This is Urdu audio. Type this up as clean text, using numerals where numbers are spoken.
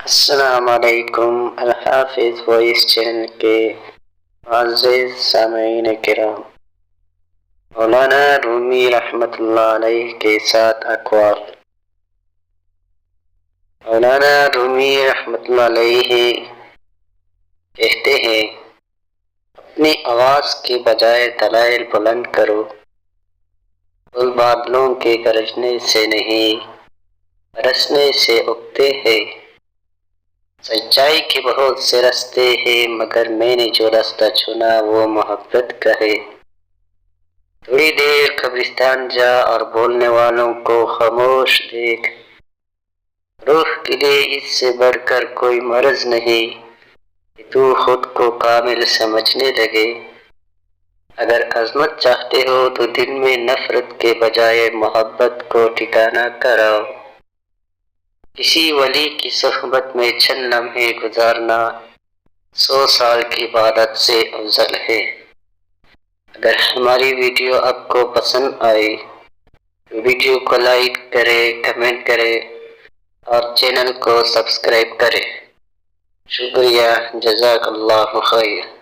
السلام علیکم الحافظ وائس چینل کے معزز سامعین کرام، مولانا رومی رحمۃ اللہ علیہ کے ساتھ اقوال۔ مولانا رومی رحمۃ اللہ علیہ کہتے ہیں، اپنی آواز کے بجائے دلائل بلند کرو، پھول بادلوں کے گرجنے سے نہیں برسنے سے اگتے ہیں۔ سچائی کے بہت سے راستے ہیں، مگر میں نے جو راستہ چنا وہ محبت کا ہے۔ تھوڑی دیر قبرستان جا اور بولنے والوں کو خاموش دیکھ، روح کے لیے اس سے بڑھ کر کوئی مرض نہیں کہ تو خود کو کامل سمجھنے لگے۔ اگر عظمت چاہتے ہو تو دل میں نفرت کے بجائے محبت کو ٹھکانہ کراؤ۔ کسی ولی کی صحبت میں چند لمحے گزارنا 100 سال کی عبادت سے افضل ہے۔ اگر ہماری ویڈیو آپ کو پسند آئے تو ویڈیو کو لائک کرے، کمنٹ کرے اور چینل کو سبسکرائب کرے۔ شکریہ، جزاک اللہ خیر۔